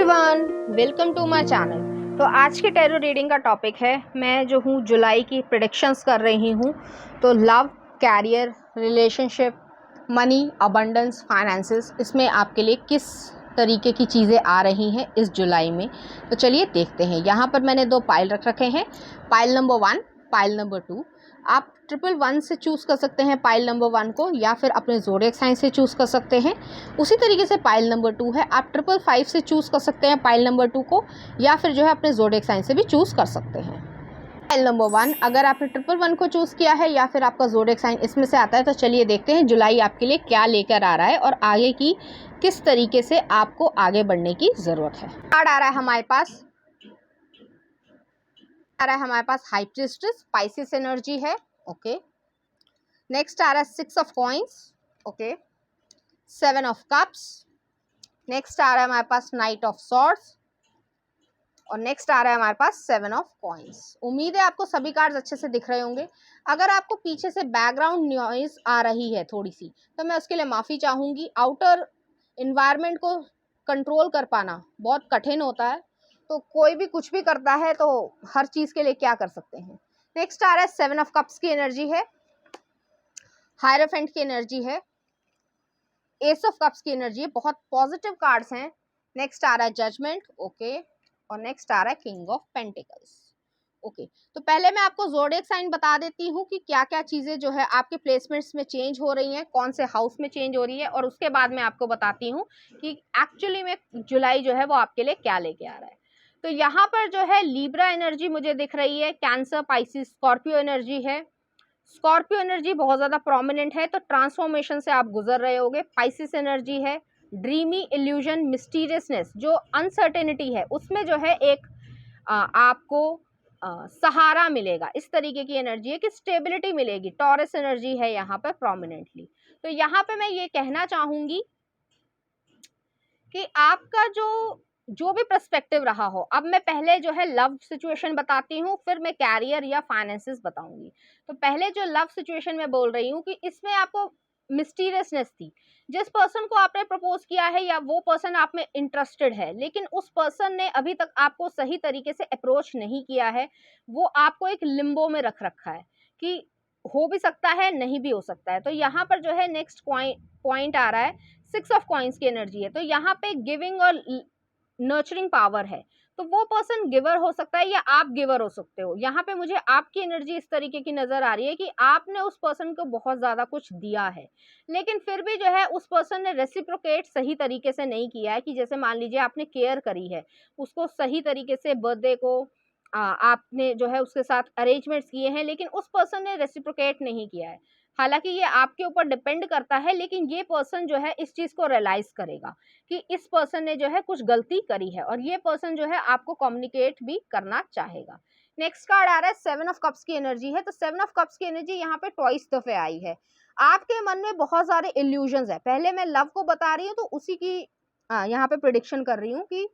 Everyone, welcome to my channel. तो आज के टैरो रीडिंग का टॉपिक है, मैं जो हूँ जुलाई की प्रेडिक्शंस कर रही हूँ। तो love, career, relationship, money, abundance, finances, इसमें आपके लिए किस तरीके की चीज़ें आ रही हैं इस जुलाई में। तो चलिए देखते हैं। यहाँ पर मैंने 2 पाइल रख रखे हैं, पाइल नंबर 1, पाइल नंबर 2। आप 111 से चूज़ कर सकते हैं पाइल नंबर 1 को, या फिर अपने ज़ोडिएक साइन से चूज़ कर सकते हैं। उसी तरीके से पाइल नंबर 2 है, आप 555 से चूज़ कर सकते हैं पाइल नंबर 2 को, या फिर जो है अपने ज़ोडिएक साइन से भी चूज़ कर सकते हैं। पाइल नंबर 1, अगर आपने 111 को चूज़ किया है या फिर आपका ज़ोडिएक साइन इसमें से आता है, तो चलिए देखते हैं जुलाई आपके लिए क्या लेकर आ रहा है और आगे की किस तरीके से आपको आगे बढ़ने की ज़रूरत है। कार्ड आ रहा है हमारे पास हाई प्रीस्टेस, स्पाइसिस एनर्जी है। ओके, नेक्स्ट आ रहा है 6 of coins. Okay, 7 of cups. Next आ रहा है हमारे पास नाइट ऑफ सॉर्ड्स, और नेक्स्ट आ रहा है हमारे पास 7 ऑफ कॉइंस। उम्मीद है आपको सभी कार्ड्स अच्छे से दिख रहे होंगे। अगर आपको पीछे से बैकग्राउंड नॉइज आ रही है थोड़ी सी, तो मैं उसके लिए माफ़ी चाहूँगी। आउटर इन्वायरमेंट को कंट्रोल कर पाना बहुत कठिन होता है, तो कोई भी कुछ भी करता है तो हर चीज़ के लिए क्या कर सकते हैं। नेक्स्ट आ रहा है 7 ऑफ कप्स की एनर्जी है, हायरोफेंट की एनर्जी है, एस ऑफ कप्स की एनर्जी है। बहुत पॉजिटिव कार्ड्स हैं। नेक्स्ट आ रहा है जजमेंट। ओके, और नेक्स्ट आ रहा है किंग ऑफ पेंटिकल्स। ओके, तो पहले मैं आपको ज़ोडिएक साइन बता देती हूँ कि क्या क्या चीज़ें जो है आपके प्लेसमेंट्स में चेंज हो रही हैं, कौन से हाउस में चेंज हो रही है, और उसके बाद मैं आपको बताती हूँ कि एक्चुअली में जुलाई जो है वो आपके लिए क्या लेके आ रहा है। तो यहाँ पर जो है लीब्रा एनर्जी मुझे दिख रही है, कैंसर, पाइसिस, स्कॉर्पियो एनर्जी है। स्कॉर्पियो एनर्जी बहुत ज़्यादा प्रोमिनेंट है, तो ट्रांसफॉर्मेशन से आप गुजर रहे होगे। पाइसिस एनर्जी है, ड्रीमी, इल्यूजन, मिस्टीरियसनेस, जो अनसर्टेनिटी है उसमें जो है एक आपको सहारा मिलेगा, इस तरीके की एनर्जी है कि स्टेबिलिटी मिलेगी। टॉरस एनर्जी है यहाँ पर प्रोमिनेंटली। तो यहाँ पे मैं ये कहना चाहूँगी कि आपका जो भी पर्सपेक्टिव रहा हो, अब मैं पहले जो है लव सिचुएशन बताती हूँ, फिर मैं कैरियर या फाइनेंसेस बताऊंगी। तो पहले जो लव सिचुएशन में बोल रही हूँ कि इसमें आपको मिस्टीरियसनेस थी। जिस पर्सन को आपने प्रपोज किया है या वो पर्सन आप में इंटरेस्टेड है, लेकिन उस पर्सन ने अभी तक आपको सही तरीके से अप्रोच नहीं किया है, वो आपको एक लिम्बो में रख रखा है कि हो भी सकता है, नहीं भी हो सकता है। तो यहाँ पर जो है नेक्स्ट पॉइंट आ रहा है, 6 ऑफ कॉइंस की एनर्जी है। तो यहाँ पे गिविंग और नर्चरिंग पावर है, तो वो पर्सन गिवर हो सकता है या आप गिवर हो सकते हो। यहाँ पे मुझे आपकी एनर्जी इस तरीके की नजर आ रही है कि आपने उस पर्सन को बहुत ज्यादा कुछ दिया है, लेकिन फिर भी जो है उस पर्सन ने रेसिप्रोकेट सही तरीके से नहीं किया है। कि जैसे मान लीजिए आपने केयर करी है, उसको सही तरीके से बर्थडे को आपने जो है उसके साथ अरेंजमेंट्स किए हैं, लेकिन उस पर्सन ने रेसिप्रोकेट नहीं किया है। हालांकि ये आपके ऊपर डिपेंड करता है, लेकिन ये पर्सन जो है इस चीज को रियलाइज करेगा कि इस पर्सन ने जो है कुछ गलती करी है, और ये पर्सन जो है आपको कम्युनिकेट भी करना चाहेगा। नेक्स्ट कार्ड आ रहा है 7 ऑफ कप्स की एनर्जी है। तो 7 ऑफ कप्स की एनर्जी यहाँ पे ट्वाइस दफे आई है। आपके मन में बहुत सारे इल्यूजन्स है। पहले मैं लव को बता रही हूँ, तो उसी की यहाँ पे प्रिडिक्शन कर रही हूँ कि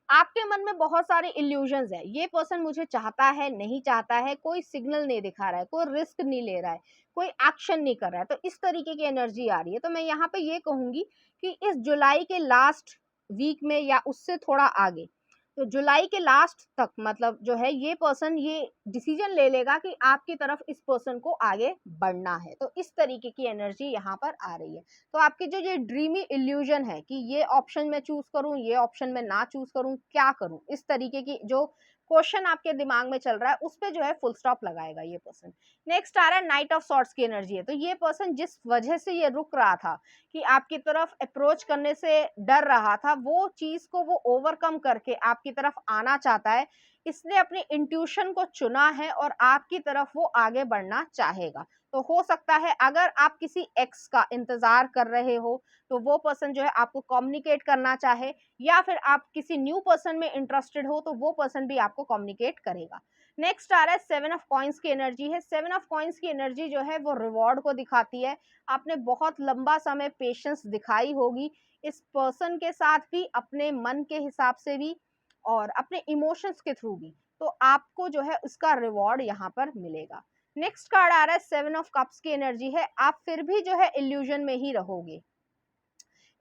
आपके मन में बहुत सारे इल्यूजन्स है। ये पर्सन मुझे चाहता है, नहीं चाहता है, कोई सिग्नल नहीं दिखा रहा है, कोई रिस्क नहीं ले रहा है, कोई एक्शन नहीं कर रहा है। तो इस तरीके की एनर्जी आ रही है। तो मैं यहाँ पे ये कहूंगी कि इस जुलाई के लास्ट वीक में या उससे थोड़ा आगे, तो जुलाई के लास्ट तक मतलब जो है ये पर्सन ये डिसीजन ले लेगा कि आपकी तरफ इस पर्सन को आगे बढ़ना है। तो इस तरीके की एनर्जी यहाँ पर आ रही है। तो आपकी जो ये ड्रीमी इल्यूजन है कि ये ऑप्शन मैं चूज करूं, ये ऑप्शन मैं ना चूज करूं, क्या करूं, इस तरीके की जो क्वेश्चन आपके दिमाग में चल रहा है, उस पे जो है फुल स्टॉप लगाएगा ये पर्सन। नेक्स्ट आ रहा है नाइट ऑफ सॉर्ड्स की एनर्जी है। तो ये पर्सन जिस वजह से ये रुक रहा था कि आपकी तरफ अप्रोच करने से डर रहा था, वो चीज को वो ओवरकम करके आपकी तरफ आना चाहता है। इसने अपनी इंट्यूशन को चुना है और आपकी तरफ वो आगे बढ़ना चाहेगा। तो हो सकता है अगर आप किसी एक्स का इंतजार कर रहे हो, तो वो पर्सन जो है आपको कम्युनिकेट करना चाहे, या फिर आप किसी न्यू पर्सन में इंटरेस्टेड हो, तो वो पर्सन भी आपको कम्युनिकेट करेगा। नेक्स्ट आ रहा है 7 ऑफ कॉइंस की एनर्जी है। 7 ऑफ कॉइंस की एनर्जी जो है वो रिवॉर्ड को दिखाती है। आपने बहुत लंबा समय पेशेंस दिखाई होगी इस पर्सन के साथ भी, अपने मन के हिसाब से भी और अपने इमोशंस के थ्रू भी। तो आपको जो है उसका रिवॉर्ड यहाँ पर मिलेगा। नेक्स्ट कार्ड आ रहा है 7 ऑफ कप्स की एनर्जी है। आप फिर भी जो है इल्यूजन में ही रहोगे।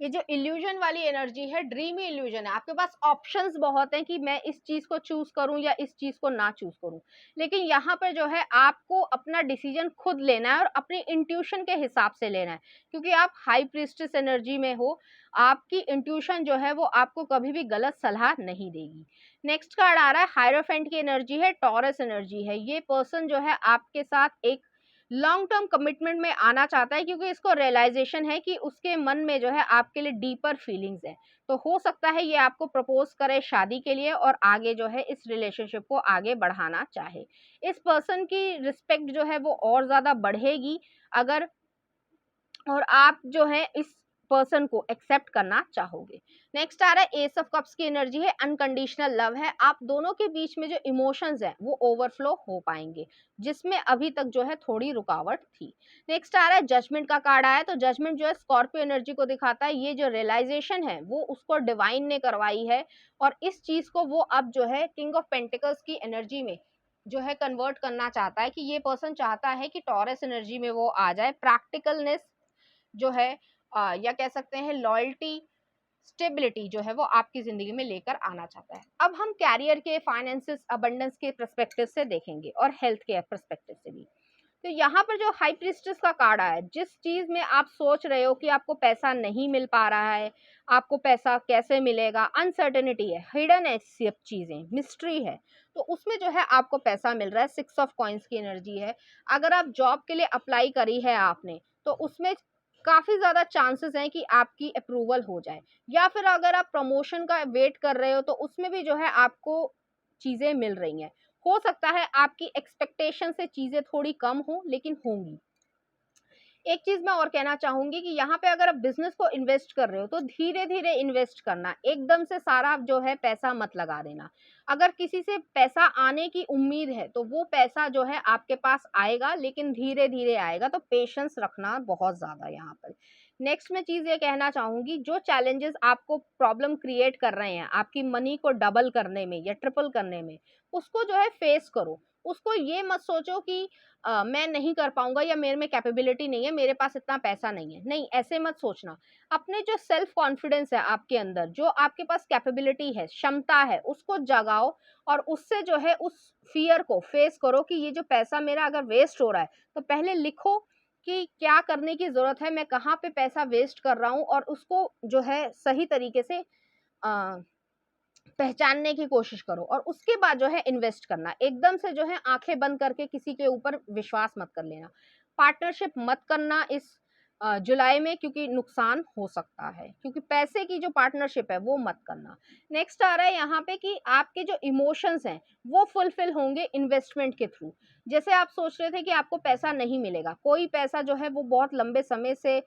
ये जो इल्यूजन वाली एनर्जी है, ड्रीमी इल्यूजन है। आपके पास ऑप्शंस बहुत हैं कि मैं इस चीज को चूज करूं या इस चीज को ना चूज करूं, लेकिन यहाँ पर जो है आपको अपना डिसीजन खुद लेना है और अपनी इंट्यूशन के हिसाब से लेना है, क्योंकि आप हाई प्रीस्टेस एनर्जी में हो। आपकी इंट्यूशन जो है वो आपको कभी भी गलत सलाह नहीं देगी। नेक्स्ट कार्ड आ रहा है हायरोफेंट की एनर्जी है, टॉरस एनर्जी है। ये पर्सन जो है आपके साथ एक लॉन्ग टर्म कमिटमेंट में आना चाहता है, क्योंकि इसको रियलाइजेशन है कि उसके मन में जो है आपके लिए डीपर फीलिंग्स है। तो हो सकता है ये आपको प्रपोज करे शादी के लिए और आगे जो है इस रिलेशनशिप को आगे बढ़ाना चाहे। इस पर्सन की रिस्पेक्ट जो है वो और ज्यादा बढ़ेगी अगर, और आप जो है इस पर्सन को एक्सेप्ट करना चाहोगे। नेक्स्ट आ रहा है एस ऑफ कप्स की एनर्जी है, अनकंडीशनल लव है। आप दोनों के बीच में जो इमोशंस है वो ओवरफ्लो हो पाएंगे, जिसमें अभी तक जो है थोड़ी रुकावट थी। नेक्स्ट आ रहा है जजमेंट का कार्ड आया, तो जजमेंट जो है स्कॉर्पियो एनर्जी को दिखाता है। ये जो रियलाइजेशन है वो उसको डिवाइन ने करवाई है, और इस चीज को वो अब जो है किंग ऑफ पेंटिकल्स की एनर्जी में जो है कन्वर्ट करना चाहता है, कि ये पर्सन चाहता है कि टॉरस एनर्जी में वो आ जाए। प्रैक्टिकलनेस जो है या कह सकते हैं लॉयल्टी, स्टेबिलिटी जो है वो आपकी जिंदगी में लेकर आना चाहता है। अब हम कैरियर के, फाइनेंसेस, अबंडेंस के पर्सपेक्टिव से देखेंगे और हेल्थ के पर्सपेक्टिव से भी। तो यहाँ पर जो हाई प्रीस्टेस का कार्ड आया है, जिस चीज में आप सोच रहे हो कि आपको पैसा नहीं मिल पा रहा है, आपको पैसा कैसे मिलेगा, अनसर्टेनिटी है, हिडन है, सब चीजें मिस्ट्री है, तो उसमें जो है आपको पैसा मिल रहा है। 6 ऑफ कॉइंस की एनर्जी है। अगर आप जॉब के लिए अप्लाई करी है आपने, तो उसमें काफी ज्यादा चांसेस हैं कि आपकी अप्रूवल हो जाए, या फिर अगर आप प्रमोशन का वेट कर रहे हो तो उसमें भी जो है आपको चीजें मिल रही हैं। हो सकता है आपकी एक्सपेक्टेशन से चीजें थोड़ी कम हो, लेकिन होंगी। एक चीज मैं और कहना चाहूंगी कि यहाँ पे अगर आप बिजनेस को इन्वेस्ट कर रहे हो तो धीरे धीरे इन्वेस्ट करना, एकदम से सारा जो है पैसा मत लगा देना। अगर किसी से पैसा आने की उम्मीद है तो वो पैसा जो है आपके पास आएगा, लेकिन धीरे धीरे आएगा, तो पेशेंस रखना बहुत ज्यादा यहाँ पर। नेक्स्ट मैं चीज ये कहना चाहूंगी, जो चैलेंजेस आपको प्रॉब्लम क्रिएट कर रहे हैं आपकी मनी को डबल करने में या ट्रिपल करने में, उसको जो है फेस करो। उसको ये मत सोचो कि मैं नहीं कर पाऊंगा या मेरे में कैपेबिलिटी नहीं है, मेरे पास इतना पैसा नहीं है। नहीं, ऐसे मत सोचना। अपने जो सेल्फ कॉन्फिडेंस है आपके अंदर, जो आपके पास कैपेबिलिटी है, क्षमता है, उसको जगाओ, और उससे जो है उस फियर को फेस करो कि ये जो पैसा मेरा अगर वेस्ट हो रहा है, तो पहले लिखो कि क्या करने की जरूरत है, मैं कहाँ पे पैसा वेस्ट कर रहा हूँ, और उसको जो है सही तरीके से पहचानने की कोशिश करो, और उसके बाद जो है इन्वेस्ट करना। एकदम से जो है आंखें बंद करके किसी के ऊपर विश्वास मत कर लेना। पार्टनरशिप मत करना इस जुलाई में, क्योंकि नुकसान हो सकता है, क्योंकि पैसे की जो पार्टनरशिप है वो मत करना। नेक्स्ट आ रहा है यहाँ पे कि आपके जो इमोशंस हैं वो फुलफिल होंगे इन्वेस्टमेंट के थ्रू। जैसे आप सोच रहे थे कि आपको पैसा नहीं मिलेगा, कोई पैसा जो है वो बहुत लंबे समय से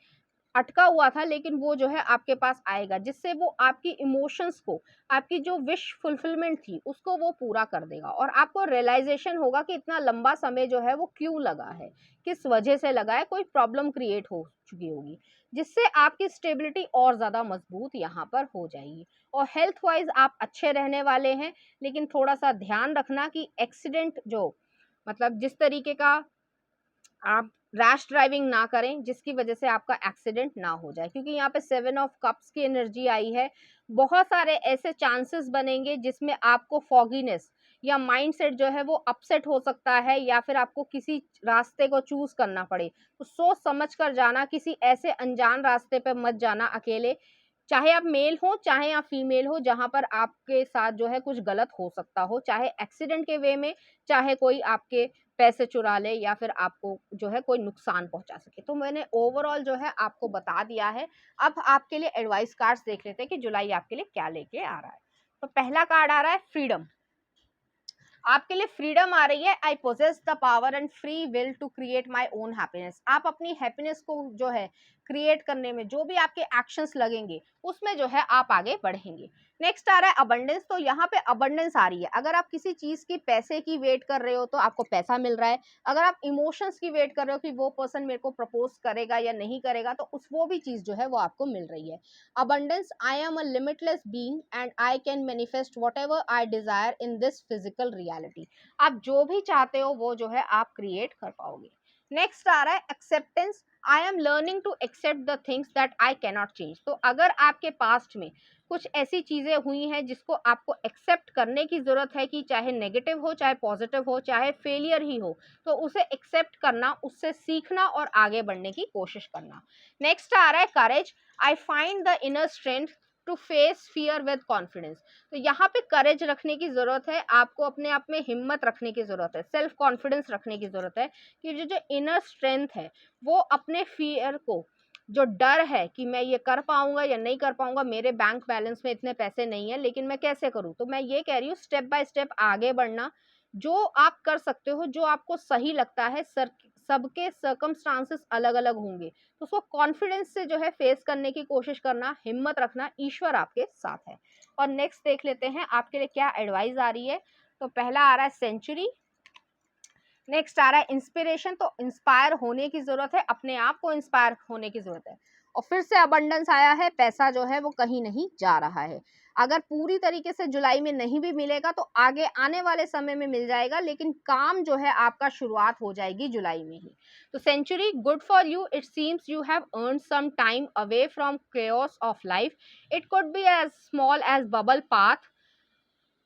अटका हुआ था, लेकिन वो जो है आपके पास आएगा, जिससे वो आपकी इमोशंस को, आपकी जो विश फुलफिलमेंट थी उसको वो पूरा कर देगा, और आपको रियलाइजेशन होगा कि इतना लंबा समय जो है वो क्यों लगा है, किस वजह से लगा है, कोई प्रॉब्लम क्रिएट हो चुकी होगी, जिससे आपकी स्टेबिलिटी और ज्यादा मजबूत यहाँ पर हो जाएगी। और हेल्थ वाइज आप अच्छे रहने वाले हैं, लेकिन थोड़ा सा ध्यान रखना कि एक्सीडेंट जो, मतलब जिस तरीके का आप रैश ड्राइविंग ना करें जिसकी वजह से आपका एक्सीडेंट ना हो जाए, क्योंकि यहाँ पे 7 ऑफ कप्स की एनर्जी आई है। बहुत सारे ऐसे चांसेस बनेंगे जिसमें आपको फॉगीनेस या माइंडसेट जो है वो अपसेट हो सकता है, या फिर आपको किसी रास्ते को चूज करना पड़े। तो सोच समझ कर जाना, किसी ऐसे अनजान रास्ते पे मत जाना अकेले, चाहे आप मेल हो चाहे आप फीमेल हो, जहां पर आपके साथ जो है कुछ गलत हो सकता हो, चाहे एक्सीडेंट के वे में, चाहे कोई आपके पैसे चुरा ले, या फिर आपको जो है कोई नुकसान पहुंचा सके। तो मैंने ओवरऑल जो है आपको बता दिया है। अब आपके लिए एडवाइस कार्ड्स देख लेते हैं कि जुलाई आपके लिए क्या लेके आ रहा है। तो पहला कार्ड आ रहा है फ्रीडम। आपके लिए फ्रीडम आ रही है। I possess the power and free will to create my own happiness. आप अपनी हैप्पीनेस को जो है क्रिएट करने में जो भी आपके एक्शंस लगेंगे उसमें जो है आप आगे बढ़ेंगे। नेक्स्ट आ रहा है अबंडेंस। तो यहाँ पे अबंडेंस आ रही है। अगर आप किसी चीज की, पैसे की वेट कर रहे हो तो आपको पैसा मिल रहा है। अगर आप इमोशंस की वेट कर रहे हो कि वो पर्सन मेरे को प्रपोज करेगा या नहीं करेगा, तो उस वो भी चीज जो है वो आपको मिल रही है। abundance, I am a limitless being and I can manifest whatever I desire in this physical reality। आप जो भी चाहते हो वो जो है आप क्रिएट कर पाओगे। नेक्स्ट आ रहा है acceptance, I am learning to accept the things that I cannot change. तो अगर आपके पास्ट में कुछ ऐसी चीजें हुई हैं जिसको आपको एक्सेप्ट करने की जरूरत है, कि चाहे नेगेटिव हो, चाहे पॉजिटिव हो, चाहे फेलियर ही हो, तो उसे एक्सेप्ट करना, उससे सीखना और आगे बढ़ने की कोशिश करना। नेक्स्ट आ रहा है courage, I find the inner strength to face fear with confidence. तो यहाँ पे करेज रखने की जरूरत है, आपको अपने आप में हिम्मत रखने की जरूरत है, सेल्फ कॉन्फिडेंस रखने की जरूरत है, कि जो इनर स्ट्रेंथ है वो अपने फियर को, जो डर है कि मैं ये कर पाऊंगा या नहीं कर पाऊंगा, मेरे बैंक बैलेंस में इतने पैसे नहीं है लेकिन मैं कैसे करूं, तो मैं ये कह रही हूँ स्टेप बाय स्टेप आगे बढ़ना, जो आप कर सकते हो, जो आपको सही लगता है। सबके सर्कमस्टांसेस अलग अलग होंगे, तो उसको कॉन्फिडेंस से जो है फेस करने की कोशिश करना, हिम्मत रखना, ईश्वर आपके साथ है। और नेक्स्ट देख लेते हैं आपके लिए क्या एडवाइस आ रही है। तो पहला आ रहा है सेंचुरी, नेक्स्ट आ रहा है इंस्पिरेशन, तो इंस्पायर होने की जरूरत है, अपने आप को इंस्पायर होने की जरूरत है। और फिर से अबंडेंस आया है, पैसा जो है वो कहीं नहीं जा रहा है, अगर पूरी तरीके से जुलाई में नहीं भी मिलेगा तो आगे आने वाले समय में मिल जाएगा, लेकिन काम जो है आपका शुरुआत हो जाएगी जुलाई में ही। तो century, good for you, it seems you have earn some time away from chaos of life, it could be as small as bubble bath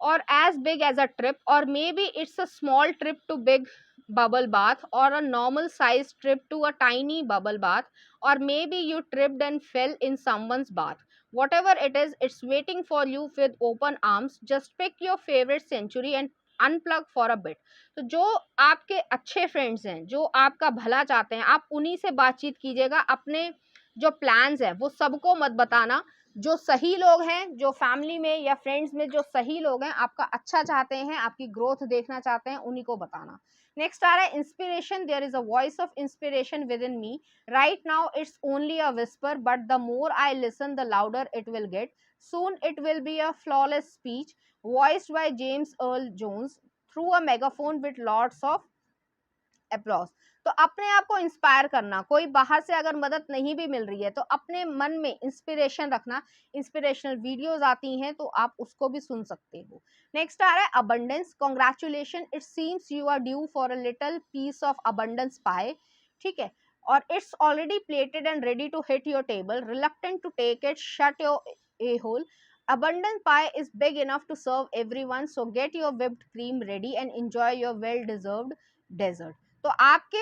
or as big as a trip, or maybe it's a small trip to big bubble bath, or a normal sized trip to a tiny bubble bath, or maybe you tripped and fell in someone's bath. Whatever it is, it's waiting for you with open arms. Just pick your favorite century and unplug for a bit. तो जो आपके अच्छे friends हैं, जो आपका भला चाहते हैं, आप उन्हीं से बातचीत कीजिएगा, अपने जो प्लान्स हैं वो सबको मत बताना। जो सही लोग हैं, जो फैमिली में या फ्रेंड्स में जो सही लोग हैं, आपका अच्छा चाहते हैं, आपकी ग्रोथ देखना चाहते हैं, उन्हीं को बताना। नेक्स्ट आ रहा है inspiration, there is a voice of inspiration within me, right now it's only a whisper, but the more I listen the louder it will get, soon it will be a flawless speech voiced by James Earl Jones through a megaphone with lots of applause। तो अपने आप को inspire करना, कोई बाहर से अगर मदद नहीं भी मिल रही है तो अपने मन में इंस्पिरेशन रखना, इंस्पिरेशनल वीडियोस आती हैं तो आप उसको भी सुन सकते हो। नेक्स्ट आ रहा है abundance, congratulation, it seems you are due for a little piece of abundance pie, ठीक है, और it's already plated and ready to hit your table, reluctant to take it, shut your a hole, abundant pie is big enough to serve everyone, so get your whipped cream ready and enjoy your well deserved dessert। तो आपके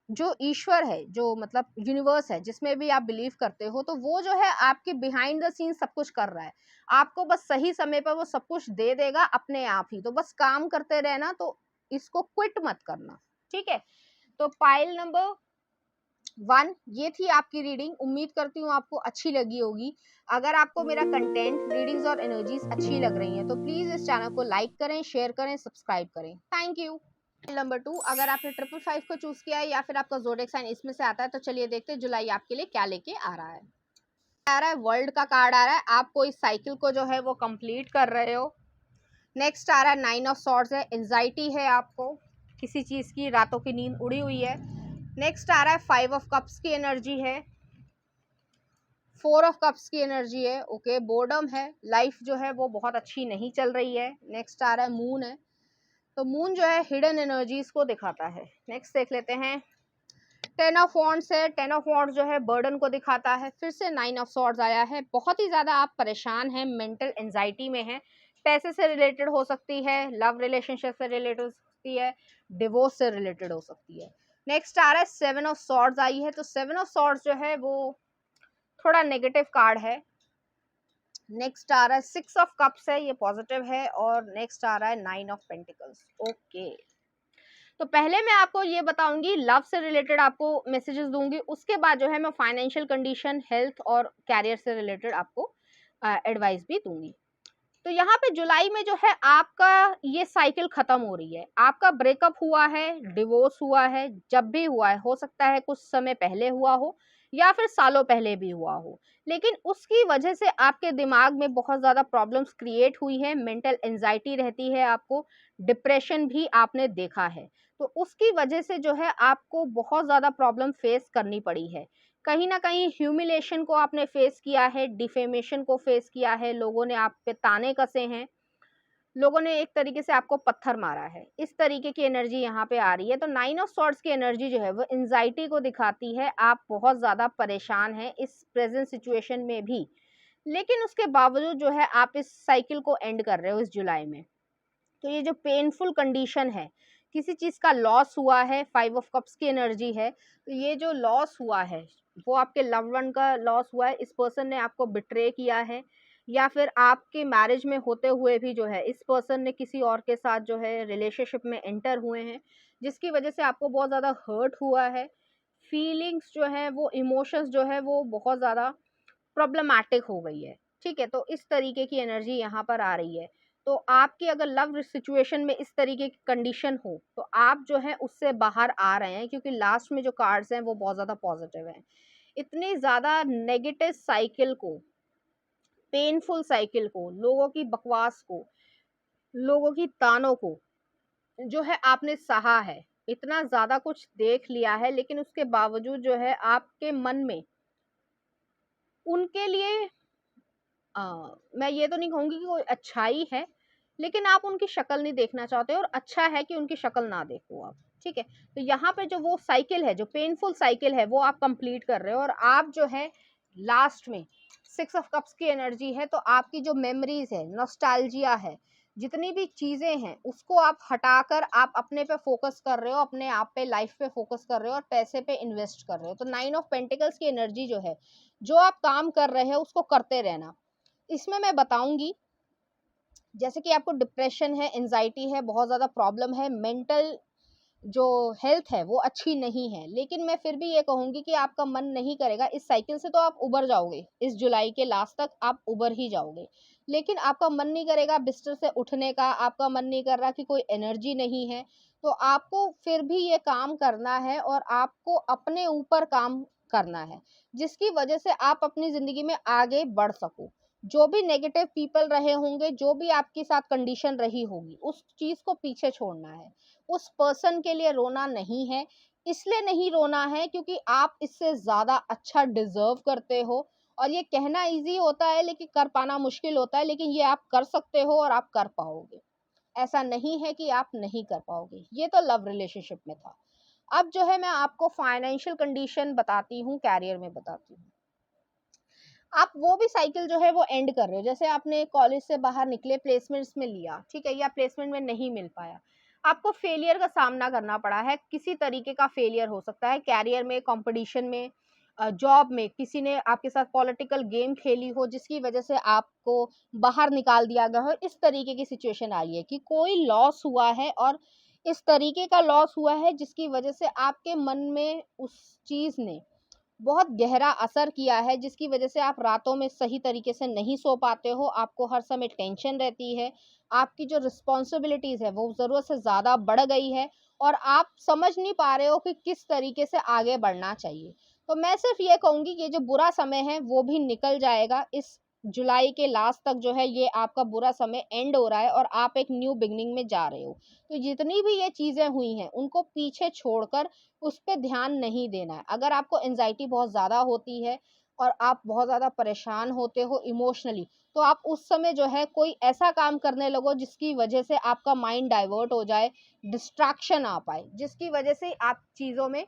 जो ईश्वर है, जो मतलब universe है, जिसमें भी आप बिलीव करते हो, तो वो जो है आपके बिहाइंड द सीन सब कुछ कर रहा है, आपको बस सही समय पर वो सब कुछ दे देगा अपने आप ही, तो बस काम करते रहना, तो इसको क्विट मत करना, ठीक है। तो पाइल नंबर 1 ये थी आपकी रीडिंग, उम्मीद करती हूँ आपको अच्छी लगी होगी। अगर आपको मेरा कंटेंट, रीडिंग्स और एनर्जीज अच्छी लग रही हैं तो प्लीज इस चैनल को लाइक करें, शेयर करें, सब्सक्राइब करें। Thank you. नंबर 2, अगर आपने 555 को चूज किया है या फिर आपका ज़ोडिएक साइन इसमें से आता है, तो चलिए देखते हैं जुलाई आपके लिए क्या लेके आ रहा है। आ रहा है वर्ल्ड का कार्ड आ रहा है, आप कोई साइकिल को जो है वो कंप्लीट कर रहे हो। नेक्स्ट आ रहा है 9 ऑफ सॉर्ड्स है, एंजाइटी है आपको, किसी चीज की रातों की नींद उड़ी हुई है। नेक्स्ट आ रहा है 5 ऑफ कप्स की एनर्जी है, 4 ऑफ कप्स की एनर्जी है, ओके, बोर्डम है, लाइफ जो है वो बहुत अच्छी नहीं चल रही है। नेक्स्ट आ रहा है मून है, तो मून जो है हिडन एनर्जीज को दिखाता है। नेक्स्ट देख लेते हैं 10 ऑफ वॉन्ड्स है, 10 ऑफ वॉन्ड्स जो है बर्डन को दिखाता है। फिर से 9 ऑफ सॉर्ड्स आया है, बहुत ही ज़्यादा आप परेशान हैं, मेंटल एंजाइटी में हैं, पैसे से रिलेटेड हो सकती है, लव रिलेशनशिप से रिलेटेड हो सकती है, डिवोर्स से रिलेटेड हो सकती है। नेक्स्ट आ रहा है 7 ऑफ सॉर्ड्स आई है, तो 7 ऑफ सॉर्ड्स जो है वो थोड़ा नेगेटिव कार्ड है। नेक्स्ट आ रहा है 6 ऑफ कप्स है, ये पॉजिटिव है, और नेक्स्ट आ रहा है 9 ऑफ पेंटिकल्स, ओके। तो पहले मैं आपको ये बताऊंगी, लव से रिलेटेड आपको मैसेजेस दूंगी, उसके बाद जो है मैं फाइनेंशियल कंडीशन, हेल्थ और कैरियर से रिलेटेड आपको एडवाइस भी दूंगी। तो यहाँ पे जुलाई में जो है आपका ये साइकिल खत्म हो रही है, आपका ब्रेकअप हुआ है, डिवोर्स हुआ है, जब भी हुआ है, हो सकता है कुछ समय पहले हुआ हो या फिर सालों पहले भी हुआ हो, लेकिन उसकी वजह से आपके दिमाग में बहुत ज़्यादा प्रॉब्लम्स क्रिएट हुई है, मेंटल एंजाइटी रहती है आपको, डिप्रेशन भी आपने देखा है, तो उसकी वजह से जो है आपको बहुत ज़्यादा प्रॉब्लम फेस करनी पड़ी है। कहीं ना कहीं ह्यूमिलेशन को आपने फेस किया है, डिफेमेशन को फेस किया है, लोगों ने आप पे ताने कसे हैं, लोगों ने एक तरीके से आपको पत्थर मारा है, इस तरीके की एनर्जी यहाँ पे आ रही है। तो 9 ऑफ सॉर्ड्स की एनर्जी जो है वो एंग्जाइटी को दिखाती है, आप बहुत ज़्यादा परेशान हैं इस प्रेज़ेंट सिचुएशन में भी। लेकिन उसके बावजूद जो है आप इस साइकिल को एंड कर रहे हो इस जुलाई में। तो ये जो पेनफुल कंडीशन है, किसी चीज़ का लॉस हुआ है, 5 ऑफ कप्स की एनर्जी है, तो ये जो लॉस हुआ है, वो आपके लव्ड वन का लॉस हुआ है, इस पर्सन ने आपको बिट्रे किया है, या फिर आपके मैरिज में होते हुए भी जो है इस पर्सन ने किसी और के साथ जो है रिलेशनशिप में एंटर हुए हैं, जिसकी वजह से आपको बहुत ज़्यादा हर्ट हुआ है। फीलिंग्स जो है वो इमोशंस जो है वो बहुत ज़्यादा प्रॉब्लमैटिक हो गई है, ठीक है? तो इस तरीके की एनर्जी यहाँ पर आ रही है। तो आपकी अगर लव सिचुएशन में इस तरीके की कंडीशन हो, तो आप जो है उससे बाहर आ रहे हैं, क्योंकि लास्ट में जो कार्ड्स हैं वो बहुत ज़्यादा पॉजिटिव हैं। इतनी ज़्यादा नेगेटिव साइकिल को, पेनफुल साइकिल को, लोगों की बकवास को, लोगों की तानों को जो है आपने सहा है, इतना ज़्यादा कुछ देख लिया है, लेकिन उसके बावजूद जो है आपके मन में उनके लिए अ, मैं ये तो नहीं कहूँगी कि कोई अच्छाई है, लेकिन आप उनकी शक्ल नहीं देखना चाहते, और अच्छा है कि उनकी शक्ल ना देखो आप, ठीक है? तो यहाँ पे जो वो साइकिल है, जो पेनफुल साइकिल है, वो आप कंप्लीट कर रहे हो, और आप जो है लास्ट में 6 ऑफ कप्स की एनर्जी है, तो आपकी जो मेमोरीज़ है, नॉस्टैल्जिया है, जितनी भी चीज़ें हैं, उसको आप हटाकर आप अपने पे फ़ोकस कर रहे हो, अपने आप पे, लाइफ़ पे फ़ोकस कर रहे हो और पैसे पे इन्वेस्ट कर रहे हो। तो 9 ऑफ पेंटिकल्स की एनर्जी जो है, जो आप काम कर रहे हो, उसको करते रहना। इसमें मैं बताऊँगी, जैसे कि आपको डिप्रेशन है, एंग्ज़ायटी है, बहुत ज़्यादा प्रॉब्लम है, मेंटल जो हेल्थ है वो अच्छी नहीं है, लेकिन मैं फिर भी ये कहूँगी कि आपका मन नहीं करेगा, इस साइकिल से तो आप उबर जाओगे, इस जुलाई के लास्ट तक आप उबर ही जाओगे। लेकिन आपका मन नहीं करेगा बिस्तर से उठने का, आपका मन नहीं कर रहा कि कोई एनर्जी नहीं है, तो आपको फिर भी ये काम करना है, और आपको अपने ऊपर काम करना है, जिसकी वजह से आप अपनी ज़िंदगी में आगे बढ़ सको। जो भी नेगेटिव पीपल रहे होंगे, जो भी आपके साथ कंडीशन रही होगी, उस चीज़ को पीछे छोड़ना है। उस पर्सन के लिए रोना नहीं है, इसलिए नहीं रोना है क्योंकि आप इससे ज़्यादा अच्छा डिज़र्व करते हो, और ये कहना ईज़ी होता है लेकिन कर पाना मुश्किल होता है, लेकिन ये आप कर सकते हो और आप कर पाओगे। ऐसा नहीं है कि आप नहीं कर पाओगे। ये तो लव रिलेशनशिप में था। अब जो है मैं आपको फाइनेंशियल कंडीशन बताती हूँ, करियर में बताती हूँ। आप वो भी साइकिल जो है वो एंड कर रहे हो, जैसे आपने कॉलेज से बाहर निकले, प्लेसमेंट्स में लिया, ठीक है, या प्लेसमेंट में नहीं मिल पाया, आपको फेलियर का सामना करना पड़ा है, किसी तरीके का फेलियर हो सकता है, कैरियर में, कंपटीशन में, जॉब में, किसी ने आपके साथ पॉलिटिकल गेम खेली हो जिसकी वजह से आपको बाहर निकाल दिया गया हो, इस तरीके की सिचुएशन आ रही है कि कोई लॉस हुआ है, और इस तरीके का लॉस हुआ है जिसकी वजह से आपके मन में उस चीज ने बहुत गहरा असर किया है, जिसकी वजह से आप रातों में सही तरीके से नहीं सो पाते हो, आपको हर समय टेंशन रहती है, आपकी जो रिस्पॉन्सिबिलिटीज़ है वो ज़रूरत से ज़्यादा बढ़ गई है, और आप समझ नहीं पा रहे हो कि किस तरीके से आगे बढ़ना चाहिए। तो मैं सिर्फ ये कहूँगी कि ये जो बुरा समय है वो भी निकल जाएगा, इस जुलाई के लास्ट तक जो है ये आपका बुरा समय एंड हो रहा है, और आप एक न्यू बिगनिंग में जा रहे हो। तो जितनी भी ये चीज़ें हुई हैं उनको पीछे छोड़कर उस पे ध्यान नहीं देना है। अगर आपको एंग्ज़ायटी बहुत ज़्यादा होती है और आप बहुत ज़्यादा परेशान होते हो इमोशनली, तो आप उस समय जो है कोई ऐसा काम करने लगो जिसकी वजह से आपका माइंड डाइवर्ट हो जाए, डिस्ट्रैक्शन आ पाए, जिसकी वजह से आप चीज़ों में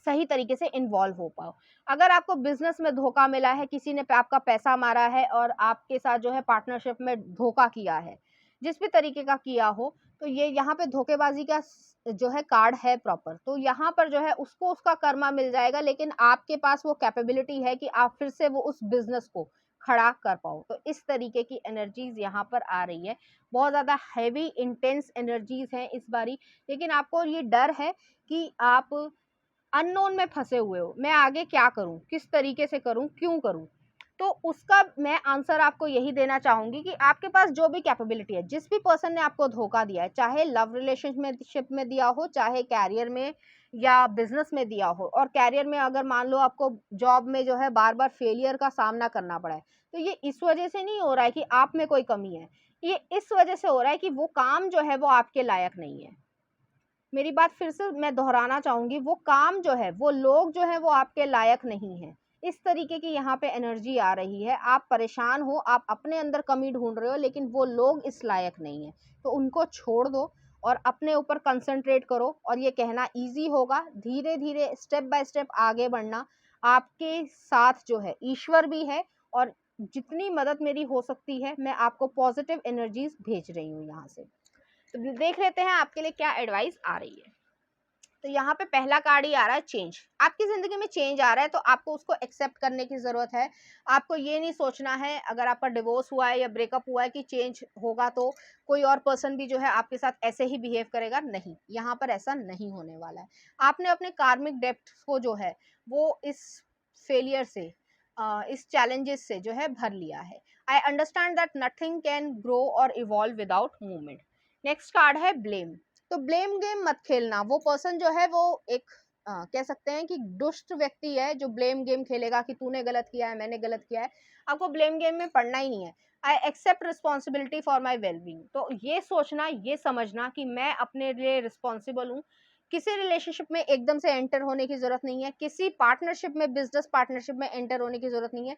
सही तरीके से इन्वॉल्व हो पाओ। अगर आपको बिज़नेस में धोखा मिला है, किसी ने आपका पैसा मारा है और आपके साथ जो है पार्टनरशिप में धोखा किया है, जिस भी तरीके का किया हो, तो ये यहाँ पे धोखेबाज़ी का जो है कार्ड है प्रॉपर। तो यहाँ पर जो है उसको उसका कर्मा मिल जाएगा, लेकिन आपके पास वो कैपेबिलिटी है कि आप फिर से वो उस बिज़नेस को खड़ा कर पाओ। तो इस तरीके की एनर्जीज़ यहाँ पर आ रही है। बहुत ज़्यादा हेवी इंटेंस एनर्जीज़ हैं इस बारी, लेकिन आपको ये डर है कि आप अननोन में फँसे हुए हो, मैं आगे क्या करूँ? किस तरीके से करूँ? क्यों करूँ? तो उसका मैं आंसर आपको यही देना चाहूँगी कि आपके पास जो भी कैपेबिलिटी है, जिस भी पर्सन ने आपको धोखा दिया है, चाहे लव रिलेशनशिप में दिया हो, चाहे करियर में या बिज़नेस में दिया हो, और करियर में अगर मान लो आपको जॉब में जो है बार-बार फेलियर का सामना करना पड़ा है, तो ये इस वजह से नहीं हो रहा है कि आप में कोई कमी है, ये इस वजह से हो रहा है कि वो काम जो है वो आपके लायक नहीं है। मेरी बात फिर से मैं दोहराना चाहूँगी, वो काम जो है, वो लोग जो हैं वो आपके लायक नहीं हैं। इस तरीके की यहाँ पे एनर्जी आ रही है। आप परेशान हो, आप अपने अंदर कमी ढूंढ रहे हो, लेकिन वो लोग इस लायक नहीं है, तो उनको छोड़ दो और अपने ऊपर कंसंट्रेट करो। और ये कहना इजी होगा, धीरे धीरे स्टेप बाय स्टेप आगे बढ़ना। आपके साथ जो है ईश्वर भी है, और जितनी मदद मेरी हो सकती है मैं आपको पॉजिटिव एनर्जीज भेज रही हूँ यहाँ से। तो देख लेते हैं आपके लिए क्या एडवाइस आ रही है। तो यहाँ पे पहला कार्ड ही आ रहा है चेंज। आपकी जिंदगी में चेंज आ रहा है, तो आपको उसको एक्सेप्ट करने की जरूरत है। आपको ये नहीं सोचना है अगर आपका डिवोर्स हुआ है या ब्रेकअप हुआ है कि चेंज होगा तो कोई और पर्सन भी जो है आपके साथ ऐसे ही बिहेव करेगा। नहीं, यहाँ पर ऐसा नहीं होने वाला है। आपने अपने कार्मिक डेप्थ को जो है वो इस फेलियर से, इस चैलेंजेस से जो है भर लिया है। I understand that nothing can grow और evolve without movement. Next card है ब्लेम। तो ब्लेम गेम मत खेलना। वो पर्सन जो है वो एक कह सकते हैं कि दुष्ट व्यक्ति है जो ब्लेम गेम खेलेगा कि तूने गलत किया है, मैंने गलत किया है। आपको ब्लेम गेम में पढ़ना ही नहीं है। I accept responsibility for my wellbeing. तो ये सोचना, ये समझना कि मैं अपने लिए रिस्पॉन्सिबल हूँ। किसी रिलेशनशिप में एकदम से एंटर होने की जरूरत नहीं है, किसी पार्टनरशिप में, बिजनेस पार्टनरशिप में एंटर होने की जरूरत नहीं है।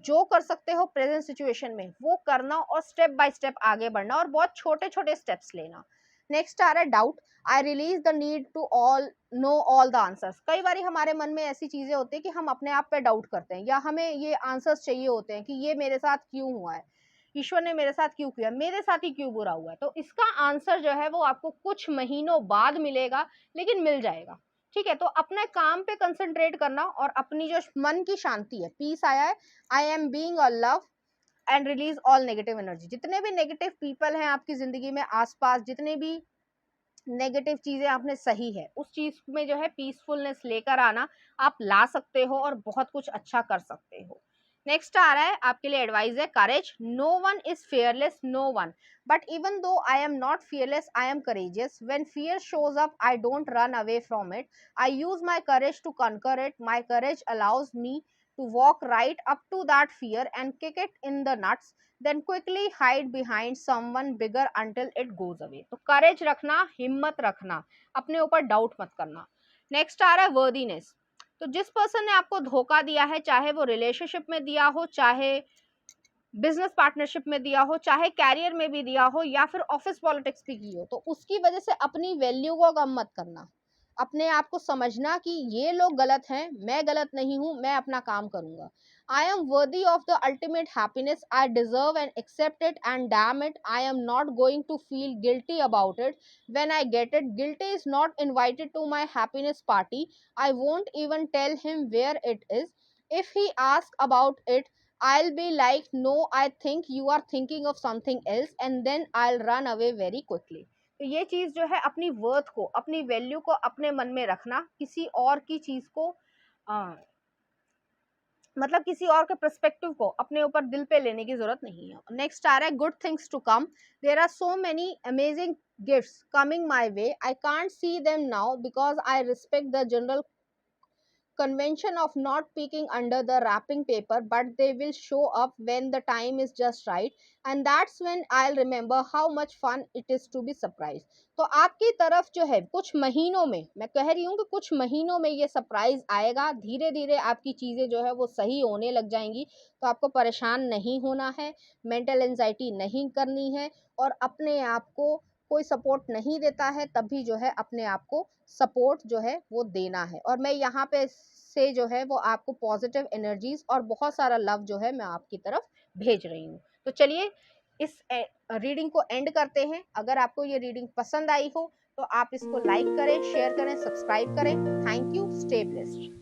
जो कर सकते हो प्रेजेंट सिचुएशन में वो करना, और स्टेप बाय स्टेप आगे बढ़ना, और बहुत छोटे छोटे स्टेप्स लेना। नेक्स्ट आ रहा है doubt. I release the need to all know all the answers. कई बार हमारे मन में ऐसी चीजें होती है कि हम अपने आप पे डाउट करते हैं, या हमें ये आंसर्स चाहिए होते हैं कि ये मेरे साथ क्यों हुआ है, ईश्वर ने मेरे साथ क्यों किया, मेरे साथ ही क्यों बुरा हुआ है। तो इसका आंसर जो है वो आपको कुछ महीनों बाद मिलेगा, लेकिन मिल जाएगा। ठीक है, तो अपने काम पे कंसंट्रेट करना, और अपनी जो मन की शांति है, पीस आया है। I am being a love and release all negative energy. जितने भी नेगेटिव पीपल हैं आपकी जिंदगी में आसपास, जितने भी नेगेटिव चीजें आपने सही है, उस चीज में जो है पीसफुलनेस लेकर आना। आप ला सकते हो और बहुत कुछ अच्छा कर सकते हो। नेक्स्ट आ रहा है आपके लिए एडवाइस है courage. No one is fearless, no one, but even though I am not fearless I am courageous. When fear shows up I don't run away from it, I use my courage to conquer it. My courage allows me to walk right up to that fear and kick it in the nuts, then quickly hide behind someone bigger until it goes away. तो करेज रखना, हिम्मत रखना, अपने ऊपर doubt मत करना। Next आ रहा है वर्दीनेस। तो जिस पर्सन ने आपको धोखा दिया है, चाहे वो रिलेशनशिप में दिया हो, चाहे बिजनेस पार्टनरशिप में दिया हो, चाहे कैरियर में भी दिया हो, या फिर ऑफिस पॉलिटिक्स भी की हो, तो उसकी वजह से अपनी वैल्यू को कम मत करना। अपने आप को समझना कि ये लोग गलत हैं, मैं गलत नहीं हूं, मैं अपना काम करूंगा। I am worthy of the ultimate happiness, I deserve and accept it, and damn it I am not going to feel guilty about it when I get it. Guilty is not invited to my happiness party, I won't even tell him where it is. If he ask about it, I'll be like, no, I think you are thinking of something else, and then I'll run away very quickly. तो ये चीज जो है अपनी worth को, अपनी value को अपने मन में रखना, किसी और की चीज को मतलब किसी और के पर्सपेक्टिव को अपने ऊपर दिल पे लेने की जरूरत नहीं है। नेक्स्ट आ रहा है good things to come. There are so many amazing gifts coming my way, I can't see them now because I respect the general convention of not peeking under the wrapping paper, but they will show up when the time is just right, and that's when I'll remember how much fun it is to be surprised. तो आपकी तरफ जो है कुछ महीनों में, मैं कह रही हूँ कि कुछ महीनों में ये सरप्राइज आएगा। धीरे धीरे आपकी चीजें जो है वो सही होने लग जाएंगी। तो आपको परेशान नहीं होना है, मेंटल एंजाइटी नहीं करनी है, और अपने आप को कोई सपोर्ट नहीं देता है तब भी जो है अपने आप को सपोर्ट जो है वो देना है। और मैं यहाँ पे से जो है वो आपको पॉजिटिव एनर्जीज और बहुत सारा लव जो है मैं आपकी तरफ भेज रही हूँ। तो चलिए इस रीडिंग को एंड करते हैं। अगर आपको ये रीडिंग पसंद आई हो तो आप इसको लाइक करें, शेयर करें, सब्सक्राइब करें। Thank you, stay blessed.